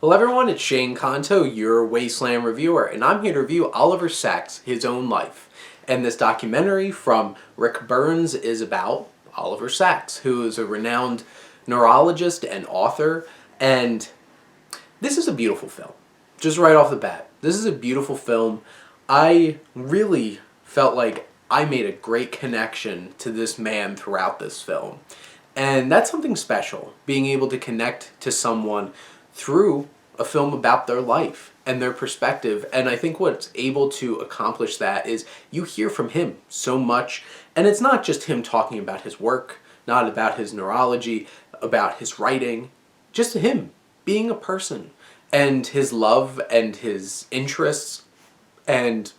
Hello everyone, it's Shane Kanto, your Wasteland reviewer, and I'm here to review Oliver Sacks' His Own Life. And this documentary from Rick Burns is about Oliver Sacks, who is a renowned neurologist and author, and this is a beautiful film. Just right off the bat, this is a beautiful film. I really felt like I made a great connection to this man throughout this film. And that's something special, being able to connect to someone through a film about their life and their perspective. And I think what's able to accomplish that is you hear from him so much. And it's not just him talking about his work, not about his neurology, about his writing, just him being a person and his love and his interests, and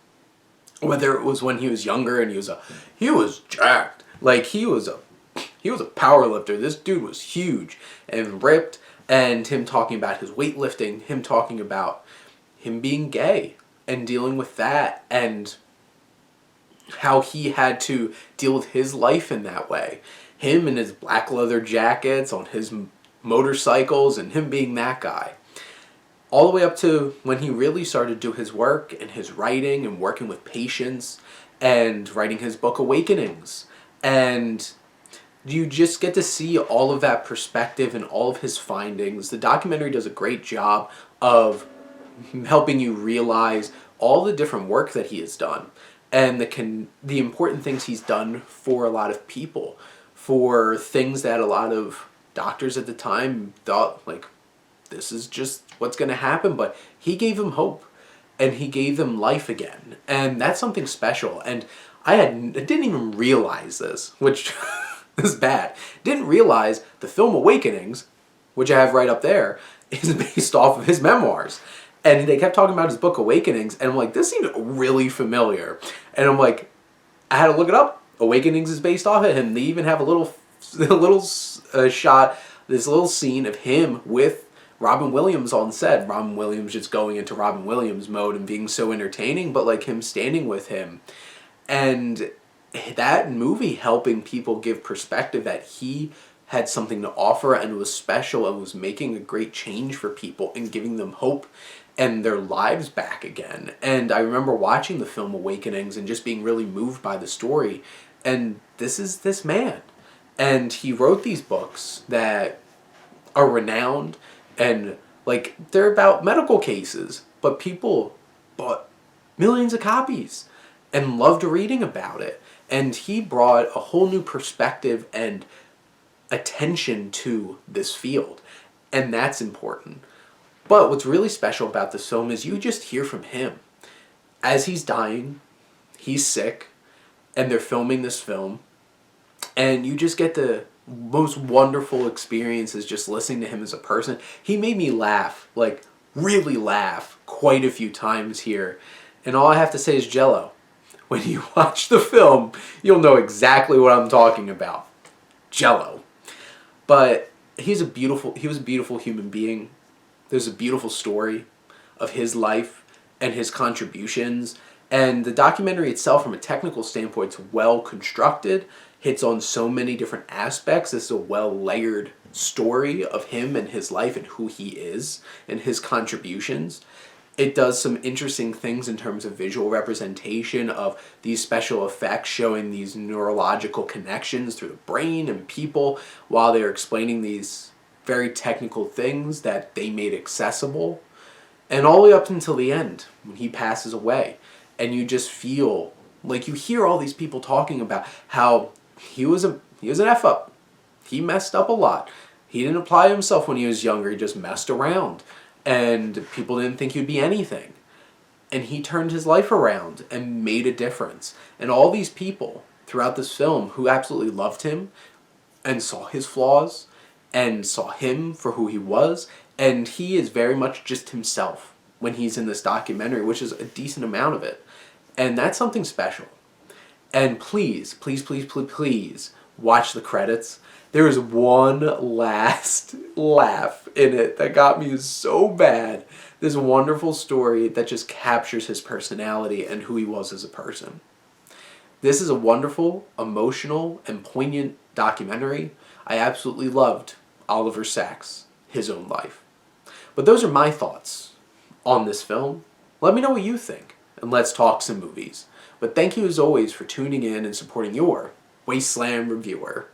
whether it was when he was younger and he was jacked, like he was a power lifter. This dude was huge and ripped, and him talking about his weightlifting, him talking about him being gay and dealing with that, and how he had to deal with his life in that way. Him in his black leather jackets on his motorcycles and him being that guy. All the way up to when he really started to do his work and his writing and working with patients and writing his book Awakenings. And you just get to see all of that perspective and all of his findings. The documentary does a great job of helping you realize all the different work that he has done and the important things he's done for a lot of people, for things that a lot of doctors at the time thought, like, this is just what's going to happen, but he gave them hope and he gave them life again. And that's something special. And I didn't even realize this, which is bad. Didn't realize the film Awakenings, which I have right up there, is based off of his memoirs. And they kept talking about his book Awakenings, and I'm like, this seemed really familiar. And I'm like, I had to look it up. Awakenings is based off of him. They even have a little shot, this little scene of him with Robin Williams on set. Robin Williams just going into Robin Williams mode and being so entertaining, but like him standing with him. And that movie helping people give perspective that he had something to offer and was special and was making a great change for people and giving them hope and their lives back again. And I remember watching the film Awakenings and just being really moved by the story. And this is this man. And he wrote these books that are renowned, and like they're about medical cases, but people bought millions of copies and loved reading about it. And he brought a whole new perspective and attention to this field. And that's important. But what's really special about this film is you just hear from him. As he's dying, he's sick, and they're filming this film. And you just get the most wonderful experiences just listening to him as a person. He made me laugh, like really laugh, quite a few times here. And all I have to say is Jello. When you watch the film, you'll know exactly what I'm talking about. Jello. But he was a beautiful human being. There's a beautiful story of his life and his contributions. And the documentary itself, from a technical standpoint, is well constructed, hits on so many different aspects. This is a well-layered story of him and his life and who he is and his contributions. It does some interesting things in terms of visual representation of these special effects showing these neurological connections through the brain and people while they're explaining these very technical things that they made accessible. And all the way up until the end, when he passes away. And you just feel like you hear all these people talking about how he was an F-up. He messed up a lot. He didn't apply himself when he was younger. He just messed around. And people didn't think he'd be anything. And he turned his life around and made a difference. And all these people throughout this film who absolutely loved him and saw his flaws and saw him for who he was. And he is very much just himself when he's in this documentary, which is a decent amount of it. And that's something special. And please, please, please, please, please watch the credits. There is one last laugh in it that got me so bad. This wonderful story that just captures his personality and who he was as a person. This is a wonderful, emotional, and poignant documentary. I absolutely loved Oliver Sacks' His Own Life. But those are my thoughts on this film. Let me know what you think, and let's talk some movies. But thank you as always for tuning in and supporting your Wasteland reviewer.